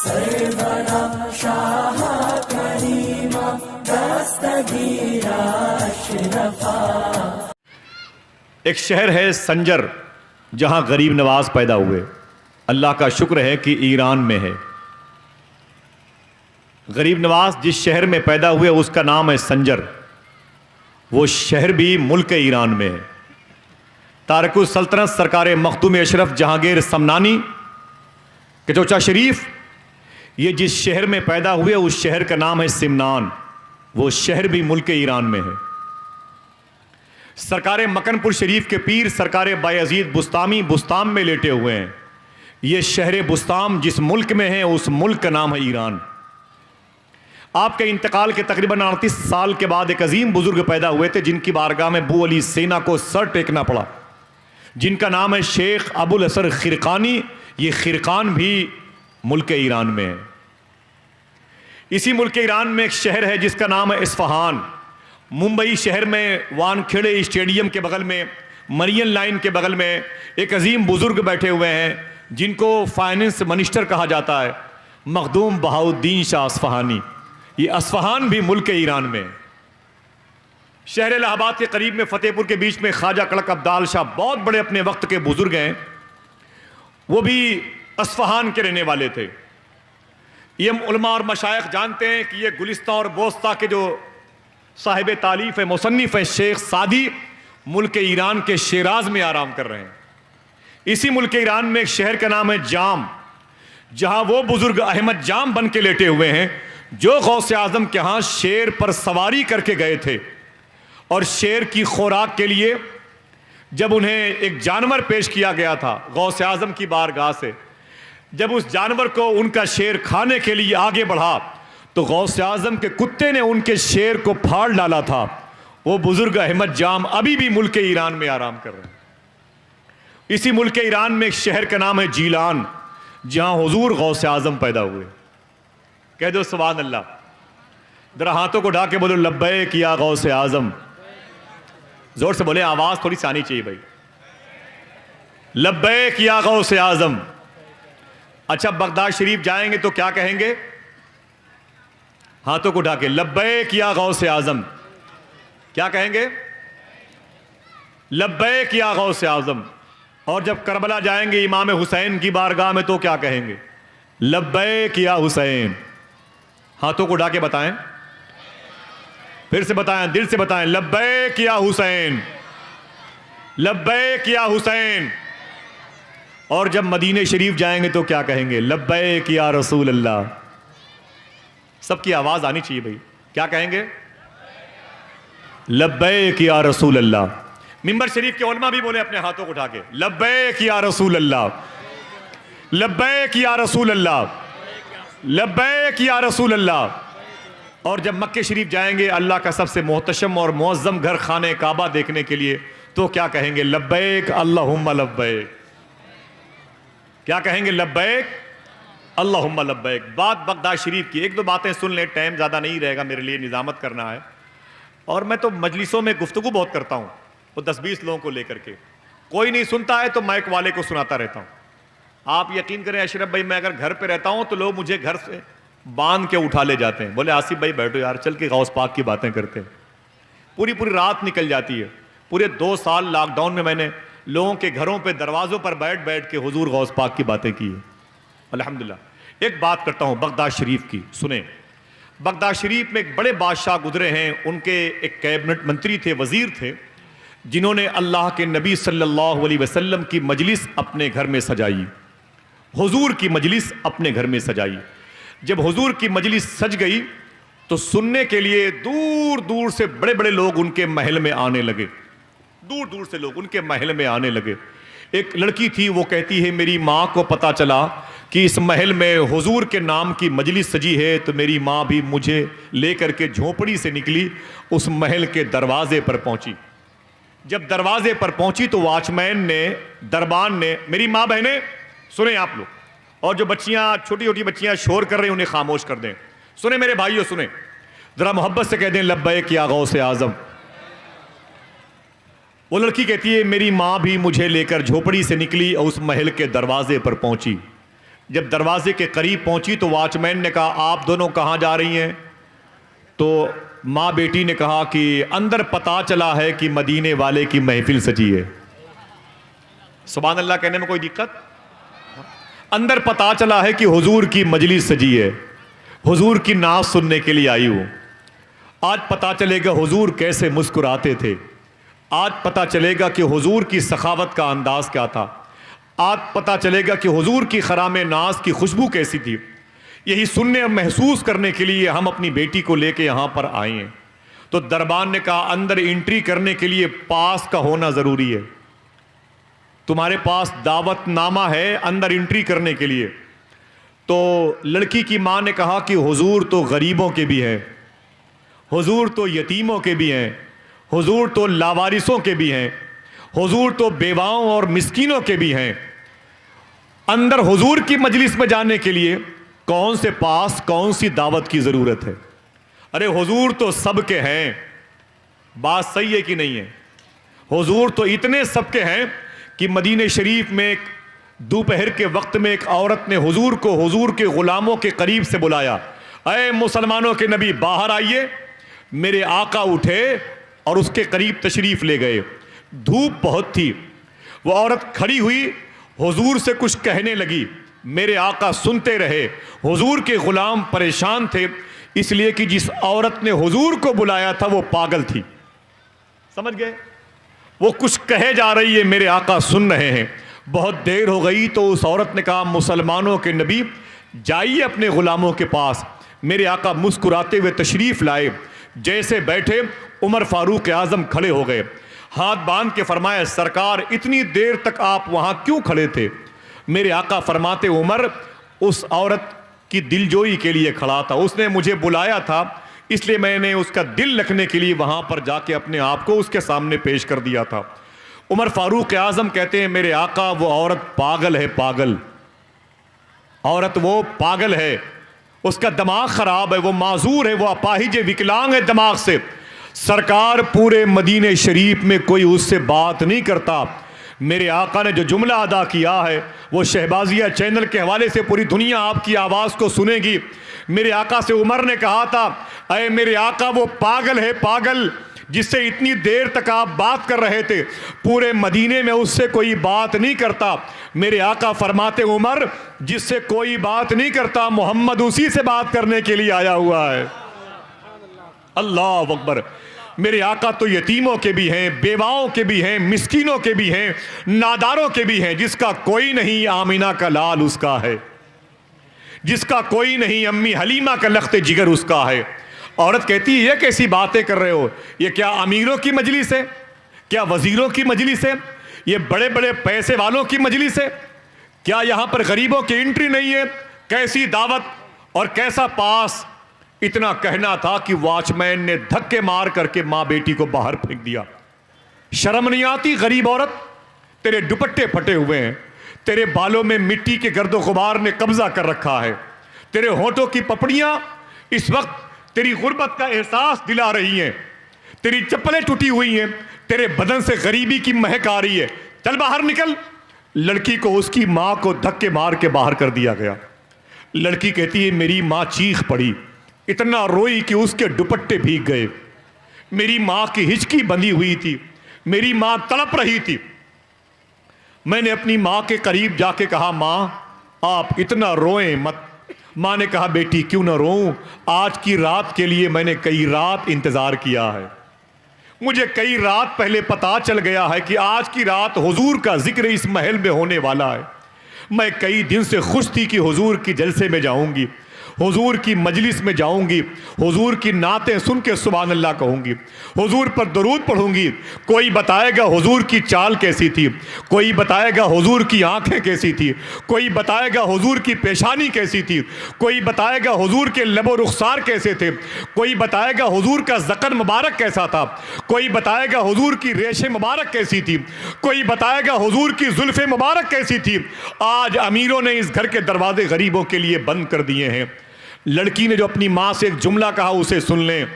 सरवरा शाह करीमा दस्तगीरा अशरफा। एक शहर है संजर, जहां गरीब नवाज पैदा हुए। अल्लाह का शुक्र है कि ईरान में है। गरीब नवाज जिस शहर में पैदा हुए उसका नाम है संजर। वो शहर भी मुल्क ईरान में है। तारिकुल सल्तनत सरकार मखदूम अशरफ जहांगीर समनानी के चोचा शरीफ ये जिस शहर में पैदा हुए उस शहर का नाम है सिमनान। वो शहर भी मुल्क ईरान में है। सरकार मकनपुर शरीफ के पीर सरकार बायजीद बुस्तामी बुस्ताम में लेटे हुए हैं। ये शहर बुस्ताम जिस मुल्क में है उस मुल्क का नाम है ईरान। आपके इंतकाल के तकरीबन 38 साल के बाद एक अजीम बुजुर्ग पैदा हुए थे जिनकी बारगाह में बू अली सेना को सर टेकना पड़ा, जिनका नाम है शेख अबुल असर खिरकानी। ये खिरकान भी मुल्क ईरान में है। इसी मुल्क ईरान में एक शहर है जिसका नाम है इस्फहान। मुंबई शहर में वानखेड़े स्टेडियम के बगल में, मरियन लाइन के बगल में एक अजीम बुजुर्ग बैठे हुए हैं जिनको फाइनेंस मिनिस्टर कहा जाता है, मखदूम बहाउद्दीन शाह अस्फहानी। ये अस्फहान भी मुल्क ईरान में है। शहर इलाहाबाद के करीब में फतेहपुर के बीच में ख्वाजा कड़क अब्दाल शाह बहुत बड़े अपने वक्त के बुजुर्ग हैं। वो भी अस्फहान के रहने वाले थे। ये उलमा और मशाइख जानते हैं कि ये गुलिस्तां और बोस्ता के जो साहिब तालीफ है, मुसन्निफ है शेख सादी, मुल्क ईरान के शिराज में आराम कर रहे हैं। इसी मुल्क ईरान में एक शहर का नाम है जाम, जहां वो बुजुर्ग अहमद जाम बन के लेटे हुए हैं जो गौसे आजम के यहां शेर पर सवारी करके गए थे। और शेर की खुराक के लिए जब उन्हें एक जानवर पेश किया गया था गौसे आजम की बारगाह से, जब उस जानवर को उनका शेर खाने के लिए आगे बढ़ा तो गौसे आजम के कुत्ते ने उनके शेर को फाड़ डाला था। वो बुजुर्ग अहमद जाम अभी भी मुल्क ईरान में आराम कर रहे हैं। इसी मुल्क ईरान में एक शहर का नाम है जीलान, जहां हुजूर गौसे आजम पैदा हुए। कह दो सुभान अल्लाह। जरा हाथों को ढा के बोलो लब्बैक या गौसे आजम। जोर से बोले, आवाज थोड़ी सी आनी चाहिए भाई। लब्बैक या गौसे आजम। अच्छा, बगदाद शरीफ जाएंगे तो क्या कहेंगे? हाथों को ढाके लब्बैक या गौसे आजम। क्या कहेंगे? लब्बैक या गौसे आजम। और जब करबला जाएंगे इमाम हुसैन की बारगाह में तो क्या कहेंगे? लब्बैक या हुसैन। हाथों को ढाके बताएं, फिर से बताएं, दिल से बताएं, लब्बैक या हुसैन, लब्बैक या हुसैन। और जब मदीने शरीफ जाएंगे तो क्या कहेंगे? लब्बैक या रसूल अल्लाह। सबकी आवाज आनी चाहिए भाई। क्या कहेंगे? लब्बैक या रसूल अल्लाह। मिंबर शरीफ के उलमा भी बोले अपने हाथों को उठा के, लब्बैक या रसूल अल्लाह, लब्बैक या रसूल अल्लाह, लब्बैक या रसूल अल्लाह। और जब मक्के शरीफ जाएंगे अल्लाह का सबसे मोहतशम और मुअज़्ज़म घर खाने काबा देखने के लिए तो क्या कहेंगे? लब्बैक अल्लाहुम्मा लब्बैक। क्या कहेंगे? लब्बैक अल्लाहुम्मा लब्बैक। बात बगदाद शरीफ की। एक दो बातें सुन ले, टाइम ज़्यादा नहीं रहेगा, मेरे लिए निज़ामत करना है। और मैं तो मजलिसों में गुफ्तगू बहुत करता हूँ, वो 10-20 लोगों को लेकर के। कोई नहीं सुनता है तो माइक वाले को सुनाता रहता हूँ। आप यकीन करें अशरफ भाई, मैं अगर घर पे रहता हूँ तो लोग मुझे घर से बांध के उठा ले जाते हैं, बोले आसिफ भाई बैठो यार, चल के गौस पाक की बातें करते हैं। पूरी पूरी रात निकल जाती है। पूरे 2 साल लॉकडाउन में मैंने लोगों के घरों पे दरवाज़ों पर बैठ बैठ के हुजूर गौस पाक की बातें की है, अल्हम्दुलिल्लाह। एक बात करता हूँ बगदाद शरीफ की, सुने। बगदाद शरीफ में एक बड़े बादशाह गुजरे हैं, उनके एक कैबिनेट मंत्री थे, वजीर थे, जिन्होंने अल्लाह के नबी सल्लल्लाहु अलैहि वसल्लम की मजलिस अपने घर में सजाई, हुजूर की मजलिस अपने घर में सजाई। जब हुजूर की मजलिस सज गई तो सुनने के लिए दूर दूर से बड़े बड़े लोग उनके महल में आने लगे, दूर दूर से लोग उनके महल में आने लगे। एक लड़की थी, वो कहती है मेरी माँ को पता चला कि इस महल में हुजूर के नाम की मजलिस सजी है तो मेरी माँ भी मुझे लेकर के झोपड़ी से निकली, उस महल के दरवाजे पर पहुंची। जब दरवाजे पर पहुंची तो वॉचमैन ने, दरबान ने, मेरी माँ बहनें सुने आप लोग, और जो बच्चियां, छोटी छोटी बच्चियां शोर कर रही उन्हें खामोश कर दें। सुने मेरे भाइयों, सुने, जरा मोहब्बत से कह दें लब्बैक या गौसे आजम। वो लड़की कहती है मेरी माँ भी मुझे लेकर झोपड़ी से निकली और उस महल के दरवाजे पर पहुंची। जब दरवाजे के करीब पहुंची तो वॉचमैन ने कहा, आप दोनों कहाँ जा रही हैं? तो माँ बेटी ने कहा कि अंदर पता चला है कि मदीने वाले की महफिल सजी है। सुभान अल्लाह कहने में कोई दिक्कत? अंदर पता चला है कि हुजूर की मजलिस सजी है, हुजूर की नात सुनने के लिए आई हूं। आज पता चलेगा हुजूर कैसे मुस्कुराते थे, आज पता चलेगा कि हुजूर की सखावत का अंदाज क्या था, आज पता चलेगा कि हुजूर की खराम नाज की खुशबू कैसी थी। यही सुनने और महसूस करने के लिए हम अपनी बेटी को लेके यहाँ पर आए हैं। तो दरबान ने कहा, अंदर एंट्री करने के लिए पास का होना ज़रूरी है। तुम्हारे पास दावतनामा है अंदर एंट्री करने के लिए? तो लड़की की माँ ने कहा कि हुजूर तो गरीबों के भी हैं, हुजूर तो यतीमों के भी हैं, हुजूर तो लावारिसों के भी हैं, हुजूर तो बेवाओं और मिस्कीनों के भी हैं। अंदर हुजूर की मजलिस में जाने के लिए कौन से पास, कौन सी दावत की ज़रूरत है? अरे हुजूर तो सबके हैं। बात सही है कि नहीं है? हुजूर तो इतने सबके हैं कि मदीने शरीफ में दोपहर के वक्त में एक औरत ने हुजूर को हुजूर के गुलामों के करीब से बुलाया, अरे मुसलमानों के नबी बाहर आइए। मेरे आका उठे और उसके करीब तशरीफ ले गए। धूप बहुत थी, वो औरत खड़ी हुई, हुजूर से कुछ कहने लगी। मेरे आका सुनते रहे। हुजूर के गुलाम परेशान थे, इसलिए कि जिस औरत ने हुजूर को बुलाया था वो पागल थी। समझ गए? वो कुछ कहे जा रही है, मेरे आका सुन रहे हैं। बहुत देर हो गई तो उस औरत ने कहा, मुसलमानों के नबी जाइए अपने गुलामों के पास। मेरे आका मुस्कुराते हुए तशरीफ लाए। जैसे बैठे उमर फारूक आजम खड़े हो गए, हाथ बांध के फरमाया, सरकार इतनी देर तक आप वहां क्यों खड़े थे? मेरे आका फरमाते, उमर उस औरत की दिलजोई के लिए खड़ा था, उसने मुझे बुलाया था, इसलिए मैंने उसका दिल रखने के लिए वहां पर जाके अपने आप को उसके सामने पेश कर दिया था। उमर फारूक आजम कहते हैं, मेरे आका वो औरत पागल है, पागल औरत वो पागल है, उसका दिमाग खराब है, वो माजूर है, वो अपाहिज विकलांग है दिमाग से। सरकार पूरे मदीने शरीफ में कोई उससे बात नहीं करता। मेरे आका ने जो जुमला अदा किया है वो शहबाजिया चैनल के हवाले से पूरी दुनिया आपकी आवाज़ को सुनेगी। मेरे आका से उमर ने कहा था, अरे मेरे आका वो पागल है, पागल जिससे इतनी देर तक आप बात कर रहे थे, पूरे मदीने में उससे कोई बात नहीं करता। मेरे आका फरमाते, उमर जिससे कोई बात नहीं करता मोहम्मद उसी से बात करने के लिए आया हुआ है। अल्लाह अकबर। मेरे आका तो यतीमों के भी हैं, बेवाओं के भी हैं, मिस्कीनों के भी हैं, नादारों के भी हैं। जिसका कोई नहीं आमीना का लाल उसका है, जिसका कोई नहीं अम्मी हलीमा का लख्त जिगर उसका है। औरत कहती है, ये कैसी बातें कर रहे हो? ये क्या अमीरों की मजलिस है? क्या वजीरों की मजलिस है? ये बड़े बड़े पैसे वालों की मजलिस है? क्या यहाँ पर गरीबों की एंट्री नहीं है? कैसी दावत और कैसा पास? इतना कहना था कि वॉचमैन ने धक्के मार करके माँ बेटी को बाहर फेंक दिया। शर्म नहीं आती गरीब औरत? तेरे दुपट्टे फटे हुए हैं, तेरे बालों में मिट्टी के गर्दो गुबार ने कब्जा कर रखा है, तेरे होठों की पपड़ियां इस वक्त तेरी गुर्बत का एहसास दिला रही हैं, तेरी चप्पलें टूटी हुई हैं, तेरे बदन से गरीबी की महक आ रही है, चल बाहर निकल। लड़की को उसकी माँ को धक्के मार के बाहर कर दिया गया। लड़की कहती है, मेरी माँ चीख पड़ी, इतना रोई कि उसके दुपट्टे भीग गए। मेरी माँ की हिचकी बंधी हुई थी, मेरी माँ तड़प रही थी। मैंने अपनी माँ के करीब जाके कहा, माँ आप इतना रोएं मत। माँ ने कहा, बेटी क्यों ना रोऊं, आज की रात के लिए मैंने कई रात इंतज़ार किया है। मुझे कई रात पहले पता चल गया है कि आज की रात हुजूर का जिक्र इस महल में होने वाला है। मैं कई दिन से खुश थी कि हुजूर की जलसे में जाऊंगी, हुजूर की मजलिस में जाऊंगी, हुजूर की नातें सुन के सुभान अल्लाह कहूंगी, हुजूर पर दरूद पढ़ूंगी। कोई बताएगा हुजूर की चाल कैसी थी, कोई बताएगा हुजूर की आंखें कैसी थी, कोई बताएगा हुजूर की पेशानी कैसी थी, कोई बताएगा हुजूर के लबो रुखसार कैसे थे, कोई बताएगा हुजूर का ज़कन मुबारक कैसा था, कोई बताएगा हुजूर की रेशे मुबारक कैसी थी, कोई बताएगा हुजूर की जुल्फ़े मुबारक कैसी थी। आज अमीरों ने इस घर के दरवाजे गरीबों के लिए बंद कर दिए हैं। लड़की ने जो अपनी माँ से एक जुमला कहा उसे सुन लें,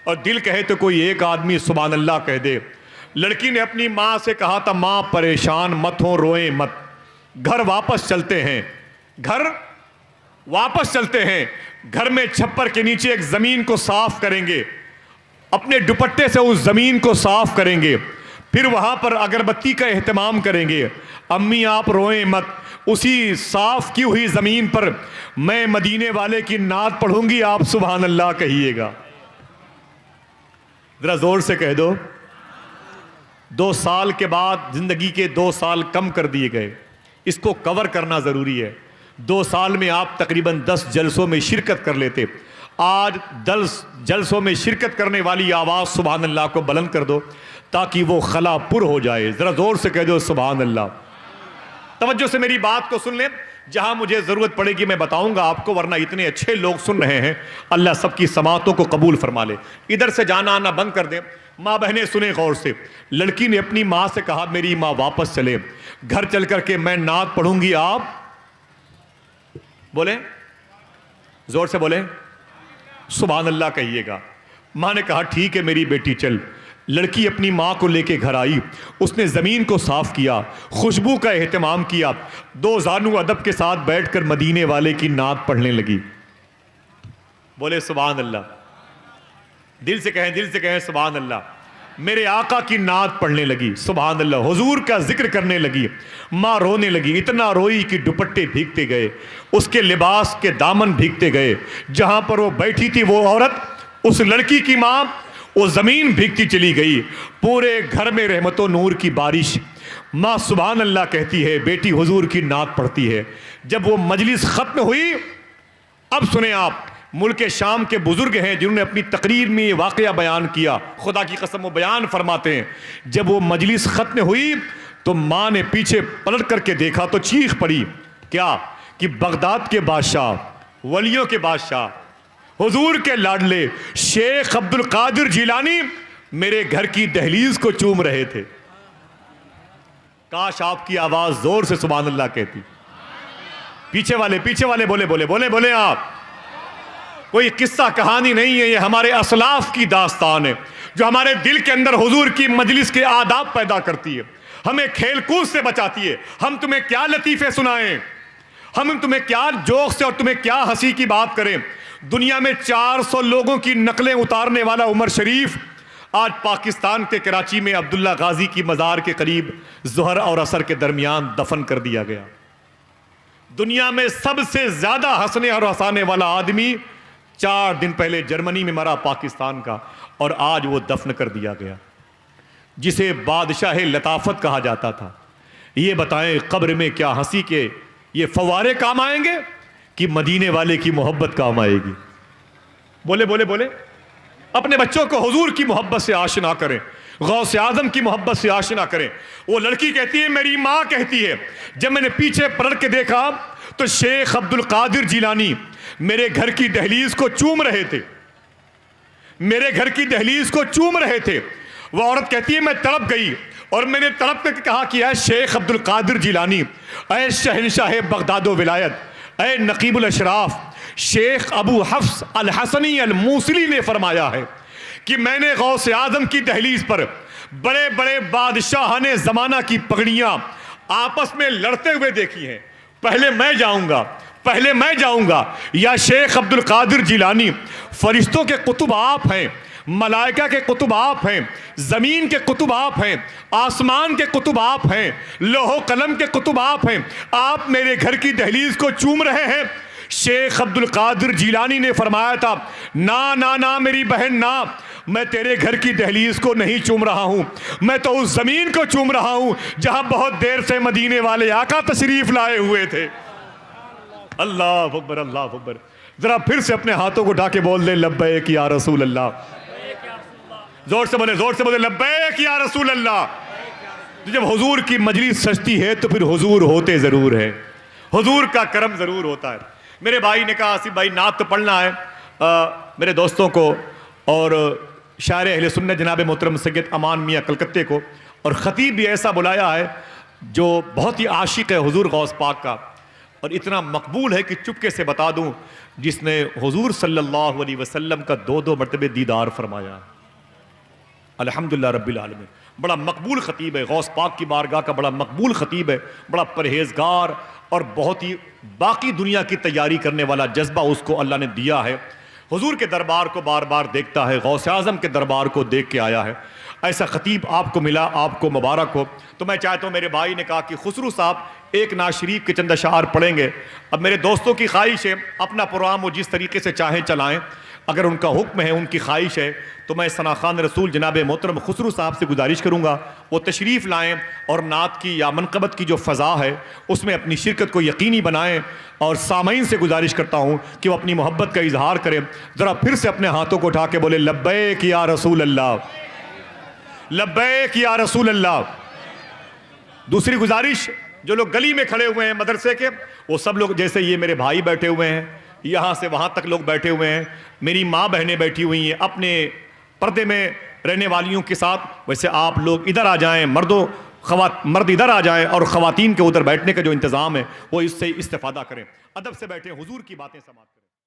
और दिल कहे तो कोई एक आदमी सुभान अल्लाह कह दे। लड़की ने अपनी माँ से कहा था, माँ परेशान मत हो, रोए मत, घर वापस चलते हैं, घर वापस चलते हैं, घर में छप्पर के नीचे एक ज़मीन को साफ करेंगे, अपने दुपट्टे से उस ज़मीन को साफ करेंगे, फिर वहाँ पर अगरबत्ती का एहतमाम करेंगे। अम्मी आप रोएं मत, उसी साफ की हुई ज़मीन पर मैं मदीने वाले की नात पढ़ूंगी, आप सुभान अल्लाह कहिएगा। ज़रा ज़ोर से कह दो। 2 साल के बाद ज़िंदगी के 2 साल कम कर दिए गए, इसको कवर करना ज़रूरी है। 2 साल में आप तकरीबन 10 जलसों में शिरकत कर लेते, आज 10 जलसों में शिरकत करने वाली आवाज़ सुभान अल्लाह को बुलंद कर दो ताकि वो खला पुर हो जाए। ज़रा ज़ोर से कह दो सुभान अल्लाह। तवज्जो से मेरी बात को सुन लें, जहां मुझे ज़रूरत पड़ेगी मैं बताऊंगा आपको, वरना इतने अच्छे लोग सुन रहे हैं, अल्लाह सबकी समातों को कबूल फरमा ले। इधर से जाना आना बंद कर दें। माँ बहनें सुने गौर से, लड़की ने अपनी माँ से कहा मेरी माँ वापस चले, घर चल करके मैं नात पढ़ूंगी, आप बोले, जोर से बोले सुभान अल्लाह कहिएगा। माँ ने कहा ठीक है मेरी बेटी चल। लड़की अपनी माँ को लेके घर आई, उसने ज़मीन को साफ किया, खुशबू का एहतमाम किया, 2 जानू अदब के साथ बैठकर मदीने वाले की नात पढ़ने लगी। बोले सुभान अल्लाह, दिल से कहें सुभान अल्लाह। मेरे आका की नात पढ़ने लगी, सुभान अल्लाह, हुजूर का जिक्र करने लगी। माँ रोने लगी, इतना रोई कि दुपट्टे भीगते गए, उसके लिबास के दामन भीगते गए। जहां पर वो बैठी थी वो औरत, उस लड़की की माँ, वो जमीन भीगती चली गई। पूरे घर में रहमतो नूर की बारिश। माँ सुभान अल्लाह कहती है, बेटी हुजूर की नात पढ़ती है। जब वो मजलिस खत्म हुई, अब सुने आप, मुल्क शाम के बुजुर्ग हैं जिन्होंने अपनी तकरीर में ये वाकया बयान किया, खुदा की कसम वो बयान फरमाते हैं, जब वो मजलिस खत्म हुई तो माँ ने पीछे पलट करके देखा तो चीख पड़ी, क्या कि बगदाद के बादशाह, वलियों के बादशाह, हुजूर के लाडले शेख अब्दुल कादिर जिलानी मेरे घर की दहलीज को चूम रहे थे। काश आपकी आवाज जोर से सुभान अल्लाह कहती। पीछे वाले बोले बोले बोले बोले आप। कोई किस्सा कहानी नहीं है, ये हमारे असलाफ की दास्तान है जो हमारे दिल के अंदर हुजूर की मजलिस के आदाब पैदा करती है, हमें खेल कूद से बचाती है। हम तुम्हें क्या लतीफे सुनाएं, हम तुम्हें क्या जोक से और तुम्हें क्या हंसी की बात करें। दुनिया में 400 लोगों की नकलें उतारने वाला उमर शरीफ आज पाकिस्तान के कराची में अब्दुल्ला गाजी की मज़ार के करीब ज़ोहर और असर के दरमियान दफन कर दिया गया। दुनिया में सबसे ज़्यादा हंसने और हंसाने वाला आदमी 4 दिन पहले जर्मनी में मरा पाकिस्तान का, और आज वो दफन कर दिया गया, जिसे बादशाह लताफत कहा जाता था। ये बताएं कब्र में क्या हंसी के ये फवारे काम आएंगे कि मदीने वाले की मोहब्बत काम आएगी। बोले बोले बोले। अपने बच्चों को हुजूर की मोहब्बत से आशना करें, गौसे आजम की मोहब्बत से आशना करें। वो लड़की कहती है, मेरी माँ कहती है, जब मैंने पीछे पलट के देखा तो शेख अब्दुल कादिर जिलानी मेरे घर की दहलीज को चूम रहे थे, मेरे घर की दहलीज को चूम रहे थे। वो औरत कहती है, मैं तड़प गई और मैंने तड़प कर कहा कि ऐ शेख अब्दुल कादिर जिलानी, ऐ शहनशाह बगदादो विलायत, ऐ नकीबुल अशराफ, शेख अबू हफ्स अल हसनी अल मूसली ने फरमाया है कि मैंने गौसे आजम की दहलीज पर बड़े बड़े बादशाह ने जमाना की पगड़ियां आपस में लड़ते हुए देखी हैं। पहले मैं जाऊंगा, पहले मैं जाऊंगा। या शेख अब्दुल कादिर जिलानी, फरिश्तों के कुतुब आप हैं, मलाइका के कुतुब आप हैं, जमीन के कुतुब आप हैं, आसमान के कुतुब आप हैं, लोहो कलम के कुतुब आप हैं, आप मेरे घर की दहलीज को चूम रहे हैं। शेख अब्दुल कादिर जिलानी ने फरमाया था, ना ना ना मेरी बहन ना, मैं तेरे घर की दहलीज को नहीं चूम रहा हूं, मैं तो उस जमीन को चूम रहा हूं जहां बहुत देर से मदीने वाले आका तशरीफ लाए हुए थे। अल्लाह अकबर, अल्लाह अकबर। जरा फिर से अपने हाथों को ढाके बोल दे, लब्बैक या रसूल अल्लाह। जोर से बोले लब्बैक या रसूल अल्लाह। तो जब हुजूर की मजलिस सजती है तो फिर हुजूर होते जरूर है, हुजूर का करम जरूर होता है। मेरे भाई ने कहा, आसिफ भाई नात तो पढ़ना है मेरे दोस्तों को और शायर अहले सुन्नत जनाब मोहतरम सैयद अमान मियाँ कलकत्ते को, और ख़तीब भी ऐसा बुलाया है जो बहुत ही आशिक है हुजूर गौस पाक का, और इतना मकबूल है कि चुपके से बता दूं, जिसने हुजूर सल्लल्लाहु अलैहि वसल्लम का 2-2 मरतबे दीदार फरमाया। अल्हम्दुलिल्लाह रब्बिल आलमीन। बड़ा मकबूल ख़तीब है, गौस पाक की बारगाह का बड़ा मकबूल ख़तीब है, बड़ा परहेजगार, और बहुत ही बाकी दुनिया की तैयारी करने वाला जज्बा उसको अल्लाह ने दिया है। हुजूर के दरबार को बार बार देखता है, गौसे आज़म के दरबार को देख के आया है। ऐसा ख़तीब आपको मिला, आपको मुबारक हो। तो मैं चाहता हूँ, मेरे भाई ने कहा कि खुसरू साहब एक नाज शरीफ के चंद अशार पढ़ेंगे। अब मेरे दोस्तों की ख्वाहिश है, अपना प्रोग्राम वो जिस तरीके से चाहें चलाएं, अगर उनका हुक्म है, उनकी ख्वाहिश है, तो मैं सना खान रसूल जनाब मोहतरम खुसरू साहब से गुजारिश करूँगा वो तशरीफ़ लाएँ और नात की या मनक़बत की जो फ़ज़ा है उसमें अपनी शिरकत को यकीनी बनाएँ। और सामईन से गुजारिश करता हूँ कि वो अपनी मोहब्बत का इजहार करें। ज़रा फिर से अपने हाथों को उठा के बोले लब्बैक या रसूल अल्लाह, लब्बैक या रसूल अल्लाह। दूसरी गुजारिश, जो लोग गली में खड़े हुए हैं मदरसे के, वो सब लोग, जैसे ये मेरे भाई बैठे हुए हैं, यहाँ से वहाँ तक लोग बैठे हुए हैं, मेरी माँ बहनें बैठी हुई हैं अपने पर्दे में रहने वालियों के साथ, वैसे आप लोग इधर आ जाएं, मर्द इधर आ जाएं और ख़वातीन के उधर बैठने का जो इंतज़ाम है वो इससे इस्तेफ़ादा करें। अदब से बैठें, हुजूर की बातें समाप्त करें।